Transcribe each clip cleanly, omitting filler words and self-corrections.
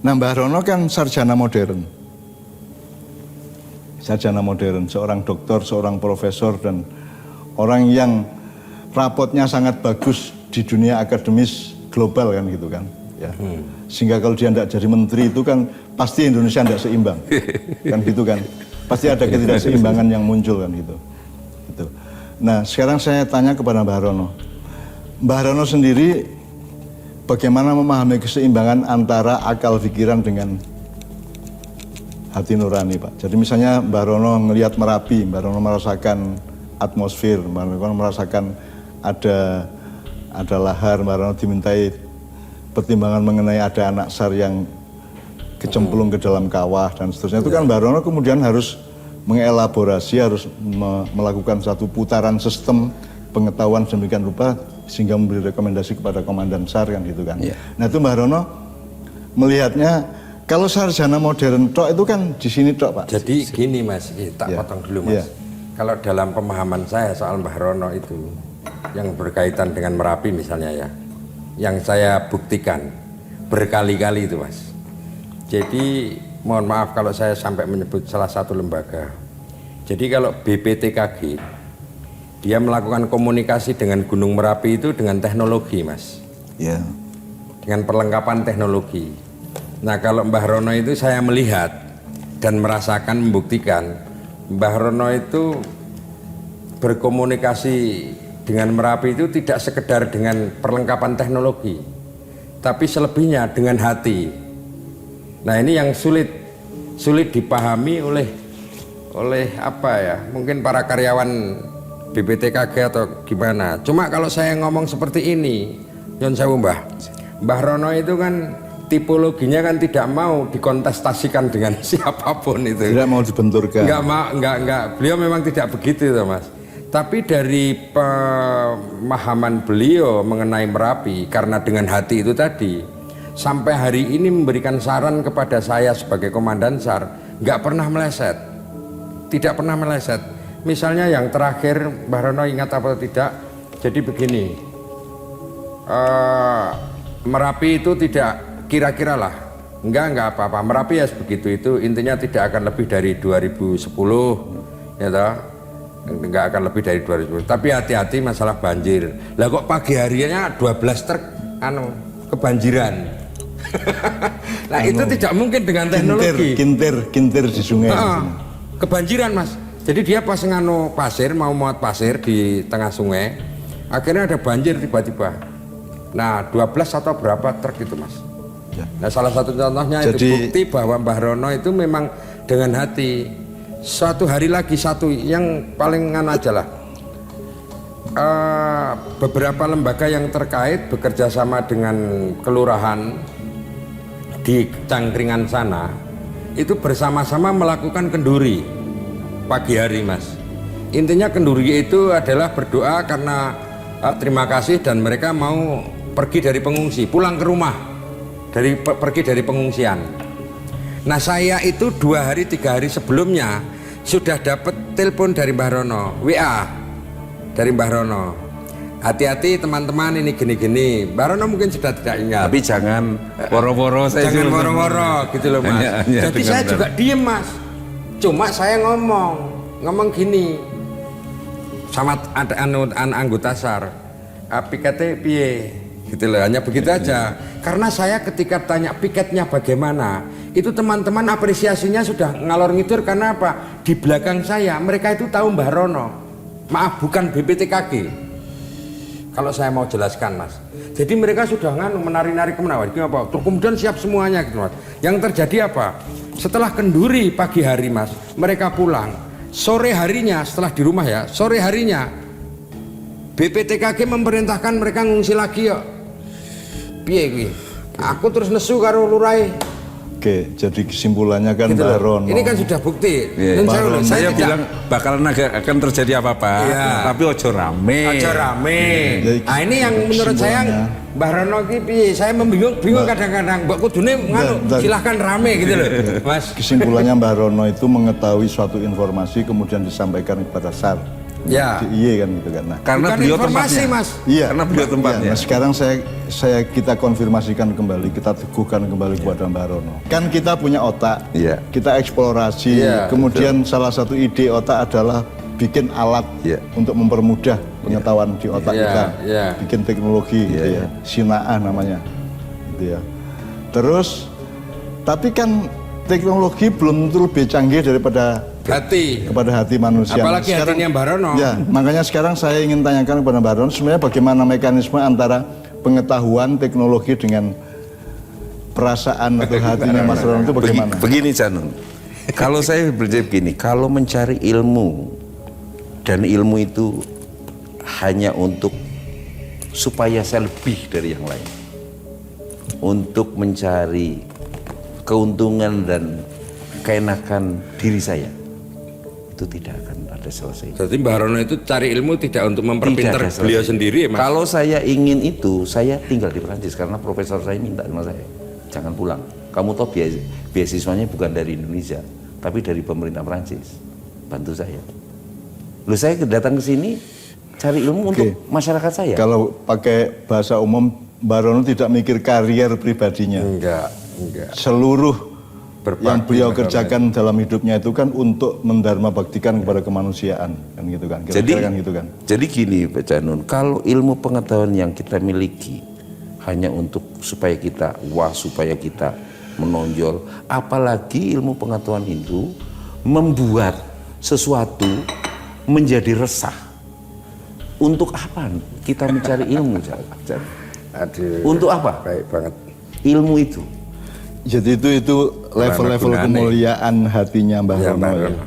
Nah, Mbah Rono kan sarjana modern. Sarjana modern, seorang doktor, seorang profesor, dan orang yang rapotnya sangat bagus di dunia akademis global kan gitu kan. Ya. Sehingga kalau dia tidak jadi menteri itu kan pasti Indonesia tidak seimbang. Kan gitu kan. Pasti ada ketidakseimbangan yang muncul kan gitu. Gitu. Nah, sekarang saya tanya kepada Mbah Rono. Mbah Rono sendiri bagaimana memahami keseimbangan antara akal pikiran dengan hati nurani, Pak? Jadi misalnya Mbah Rono ngelihat Merapi, Mbah Rono merasakan atmosfer, Mbah Rono merasakan ada lahar, Mbah Rono dimintai pertimbangan mengenai ada anak SAR yang kecemplung ke dalam kawah dan seterusnya. Itu kan Mbah Rono kemudian harus mengelaborasi, harus melakukan satu putaran sistem pengetahuan sedemikian rupa sehingga memberi rekomendasi kepada komandan SAR kan gitu kan. Nah itu Mbah Rono melihatnya kalau sarjana modern tok itu kan di sini tok, Pak. Jadi gini Mas, tak potong dulu Mas. Kalau dalam pemahaman saya soal Mbah Rono itu yang berkaitan dengan Merapi misalnya ya, yang saya buktikan berkali-kali itu Mas. Jadi mohon maaf kalau saya sampai menyebut salah satu lembaga. Jadi kalau BPTKG dia melakukan komunikasi dengan Gunung Merapi itu dengan teknologi Mas. Dengan perlengkapan teknologi. Nah kalau Mbah Rono itu saya melihat dan merasakan, membuktikan Mbah Rono itu berkomunikasi dengan Merapi itu tidak sekedar dengan perlengkapan teknologi, tapi selebihnya dengan hati. Nah ini yang sulit dipahami oleh apa ya, mungkin para karyawan BPTKG atau gimana. Cuma kalau saya ngomong seperti ini, Nyon Sewu Mbah Rono itu kan tipologinya kan tidak mau dikontestasikan dengan siapapun itu. Tidak mau dibenturkan. Enggak. Beliau memang tidak begitu itu Mas. Tapi dari pemahaman beliau mengenai Merapi, karena dengan hati itu tadi, sampai hari ini memberikan saran kepada saya sebagai komandan SAR, nggak pernah meleset. Tidak pernah meleset. Misalnya yang terakhir, Mbah Rono ingat apa tidak? Jadi begini, Merapi itu tidak kira-kira lah, enggak apa-apa. Merapi ya begitu itu, intinya tidak akan lebih dari 2010, ya toh? Enggak akan lebih dari 2010. Tapi hati-hati masalah banjir. Lah kok pagi harinya 12 truk kebanjiran. Nah itu tidak mungkin dengan teknologi. Kintir di sungai. Kebanjiran Mas. Jadi dia pas pasir, mau muat pasir di tengah sungai, akhirnya ada banjir tiba-tiba. Nah 12 atau berapa truk itu Mas. Nah salah satu contohnya itu bukti bahwa Mbah Rono itu memang dengan hati. Suatu hari lagi, satu yang paling aja lah, beberapa lembaga yang terkait bekerja sama dengan kelurahan di Cangkringan sana itu bersama-sama melakukan kenduri pagi hari Mas. Intinya kenduri itu adalah berdoa karena terima kasih dan mereka mau pergi dari pengungsi, pulang ke rumah, pergi dari pengungsian. Nah saya itu 2 hari 3 hari sebelumnya sudah dapat telepon dari Mbah Rono, WA dari Mbah Rono. Hati-hati teman-teman, ini gini-gini. Mbah Rono mungkin sudah tidak ingat. Tapi jangan woro-woro. Jangan woro-woro gitu loh Mas. Jadi saya juga diem Mas. Cuma saya ngomong gini sama ada anggota SAR. Piketnya piye? Gitu loh, hanya begitu aja. Karena saya ketika tanya piketnya bagaimana, itu teman-teman apresiasinya sudah ngalor ngidur. Karena apa? Di belakang saya mereka itu tahu Mbah Rono. Maaf, bukan BPTKG. Kalau saya mau jelaskan Mas, jadi mereka sudah menari-nari kemana? Terus kemudian siap semuanya gitu Mas. Yang terjadi apa? Setelah kenduri pagi hari Mas, mereka pulang. Sore harinya setelah di rumah ya, sore harinya BPTKG memerintahkan mereka ngungsi lagi ya. Piye kuwi? Aku terus nesu karo lurahe. Oke, jadi kesimpulannya kan gitu Mbah Rono. Ini kan sudah bukti. Dan saya tidak bilang bakalan akan terjadi apa-apa, tapi ojo rame. Ojo rame. Nah ini yang menurut saya Mbah Rono ki piye? Saya bingung kadang-kadang. Mbok kudune silahkan rame gitu loh, Mas. Kesimpulannya Mbah Rono itu mengetahui suatu informasi kemudian disampaikan kepada SAR. Ya. di IE kan gitu kan. Nah, Karena Bukan beliau informasi, tempatnya. Mas. iya. Karena beliau tempatnya. Iya, nah sekarang kita konfirmasikan kembali, kita teguhkan kembali kepada Mbak Rono. Kan kita punya otak, Iya. kita eksplorasi, Iya, kemudian salah satu ide otak adalah bikin alat Iya. untuk mempermudah pengetahuan di otak Iya, kita, iya. bikin teknologi gitu Iya, ya, Sinaah namanya, gitu ya. Terus, tapi kan teknologi belum tentu lebih canggih daripada Hati. kepada hati manusia. Apalagi hatinya Mbak Rono. Ya, makanya sekarang saya ingin tanyakan kepada Mbak Rono sebenarnya bagaimana mekanisme antara pengetahuan teknologi dengan perasaan atau hatinya Mas Rono itu bagaimana? Begini Janun, kalau saya berjawab begini, kalau mencari ilmu dan ilmu itu hanya untuk supaya saya lebih dari yang lain, untuk mencari keuntungan dan keenakan diri saya, itu tidak akan ada selesai. Jadi Mbak Rono itu cari ilmu tidak untuk memperpintar Tidak ada beliau selesai. sendiri ya Mas? Kalau saya ingin itu, saya tinggal di Perancis karena profesor saya minta sama saya, jangan pulang. Kamu tahu beasiswanya bukan dari Indonesia, tapi dari pemerintah Perancis. Bantu saya. Loh, saya datang ke sini cari ilmu untuk masyarakat saya. Kalau pakai bahasa umum, Mbak Rono tidak mikir karier pribadinya. Enggak. Seluruh Berbakti yang beliau kepada kerjakan dalam hidupnya itu kan untuk mendharma baktikan kepada kemanusiaan, kan gitu kan. Kira-kira kan gitu kan. Jadi gini Pak Janun, kalau ilmu pengetahuan yang kita miliki hanya untuk supaya kita supaya kita menonjol, apalagi ilmu pengetahuan itu membuat sesuatu menjadi resah. Untuk apa kita mencari ilmu, Jan? Aduh. Untuk apa? Baik banget. Ilmu itu. Jadi itu level-level gunanya. kemuliaan hatinya Mbah Ya, Rono Mbah ya. Rono.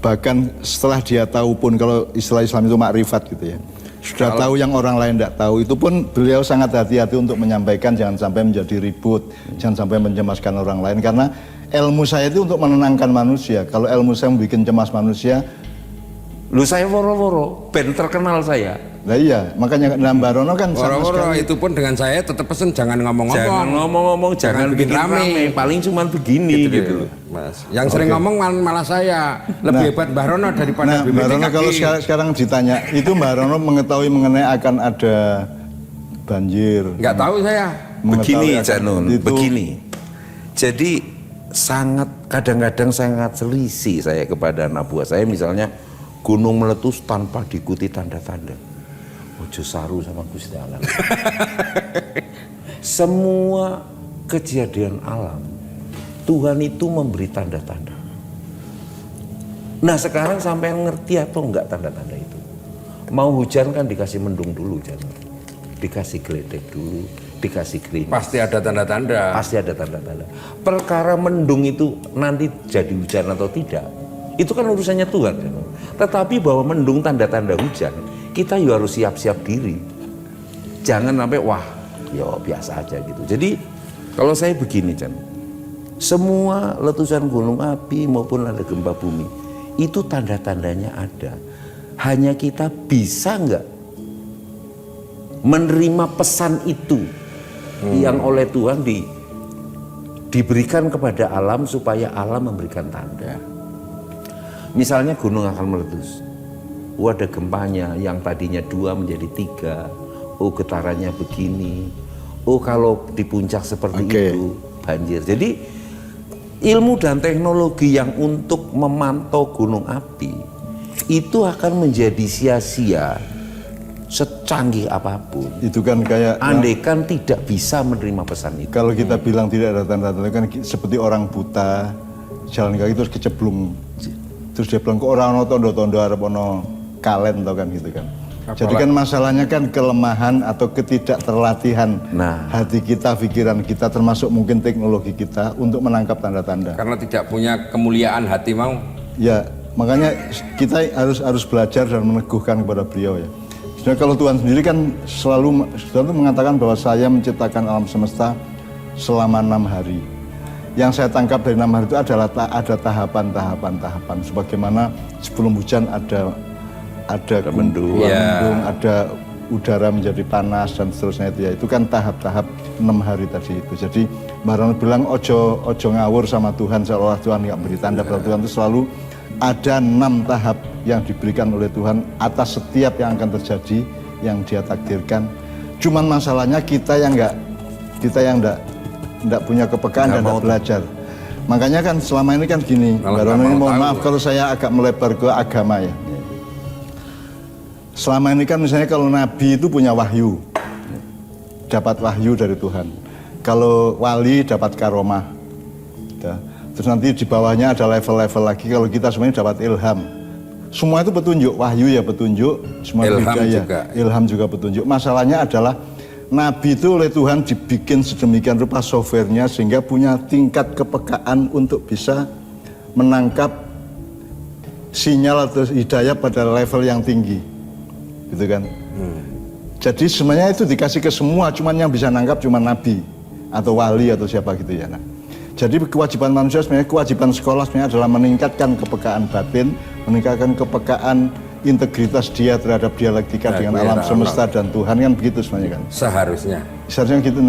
Bahkan setelah dia tahu pun, kalau istilah Islam itu makrifat gitu ya, sudah tahu yang orang lain tidak tahu, itu pun beliau sangat hati-hati untuk menyampaikan, jangan sampai menjadi ribut, jangan sampai mencemaskan orang lain, karena ilmu saya itu untuk menenangkan manusia. Kalau ilmu saya membuat cemas manusia, Lu saya woro-woro, band terkenal saya. nah iya, makanya Mbah Rono kan sama Woro-woro sekali. itu pun dengan saya tetap pesen jangan ngomong-ngomong. Jangan ngomong-ngomong, jangan bikin rame. Paling cuman begini gitu loh. Mas. Yang sering ngomong malah saya. Lebih hebat Mbah Rono daripada Nah, Mbah BPTKG. Rono kalau sekarang ditanya, itu Mbah Rono mengetahui mengenai akan ada banjir. Nggak tahu saya. Begini Mengetahui akan Janun, itu. begini. Jadi kadang-kadang sangat selisih saya kepada anak buah saya, misalnya gunung meletus tanpa diikuti tanda-tanda. Ojo saru sama Gusti Allah. Semua kejadian alam Tuhan itu memberi tanda-tanda. Nah sekarang sampai ngerti atau enggak tanda-tanda itu? Mau hujan kan dikasih mendung dulu, Jangan. Dikasih geledek dulu, dikasih gerimis. Pasti ada tanda-tanda. Pasti ada tanda-tanda. Perkara mendung itu nanti jadi hujan atau tidak, itu kan urusannya Tuhan. Tetapi bahwa mendung tanda-tanda hujan, kita juga harus siap-siap diri. Jangan sampai wah, ya biasa aja gitu. Jadi kalau saya begini, Chan, semua letusan gunung api maupun ada gempa bumi, itu tanda-tandanya ada. Hanya kita bisa nggak menerima pesan itu yang oleh Tuhan diberikan kepada alam supaya alam memberikan tanda. Misalnya gunung akan meletus, ada gempanya yang tadinya 2 menjadi 3, getarannya begini, kalau di puncak seperti itu banjir. Jadi ilmu dan teknologi yang untuk memantau gunung api itu akan menjadi sia-sia secanggih apapun. Itu kan kayak andaikan tidak bisa menerima pesan itu. kalau kita bilang tidak ada tanda-tanda kan seperti orang buta jalan kaki terus keceblung. Terus dia bilang kok orang tondo-tondo arep ono kalen tau kan gitu kan. Jadi kan masalahnya kan kelemahan atau ketidakterlatihan hati kita, pikiran kita, termasuk mungkin teknologi kita untuk menangkap tanda-tanda. Karena tidak punya kemuliaan hati mau. Ya, makanya kita harus belajar dan meneguhkan kepada beliau ya. Sebenarnya kalau Tuhan sendiri kan selalu mengatakan bahwa saya menciptakan alam semesta selama 6 hari. Yang saya tangkap dari 6 hari itu adalah ada tahapan-tahapan. Sebagaimana sebelum hujan ada mendung, ada udara menjadi panas dan seterusnya itu ya. Itu kan tahap-tahap 6 hari tadi itu. Jadi Mbak Rono bilang ojo ngawur sama Tuhan seolah Tuhan nggak beri tanda, bahwa Tuhan itu selalu ada 6 tahap yang diberikan oleh Tuhan atas setiap yang akan terjadi, yang Dia takdirkan. Cuman masalahnya kita yang enggak punya kepekaan dan enggak belajar. Makanya kan selama ini kan gini, Baron ini mohon maaf kalau saya agak melebar ke agama ya. Selama ini kan misalnya kalau Nabi itu punya wahyu, dapat wahyu dari Tuhan. Kalau wali dapat karomah. Ya. Terus nanti di bawahnya ada level-level lagi, kalau kita semuanya dapat ilham. Semua itu petunjuk, wahyu ya petunjuk, semua hidayah, ilham juga petunjuk. Masalahnya adalah Nabi itu oleh Tuhan dibikin sedemikian rupa softwarenya sehingga punya tingkat kepekaan untuk bisa menangkap sinyal atau hidayah pada level yang tinggi, gitu kan? Jadi sebenarnya itu dikasih ke semua, cuman yang bisa nangkap cuma Nabi atau wali atau siapa gitu ya. Nah, jadi kewajiban manusia sebenarnya, kewajiban sekolah sebenarnya adalah meningkatkan kepekaan batin, meningkatkan kepekaan integritas dia terhadap dialektika dengan alam semesta dan Tuhan, kan begitu sebenarnya kan. Seharusnya gitu.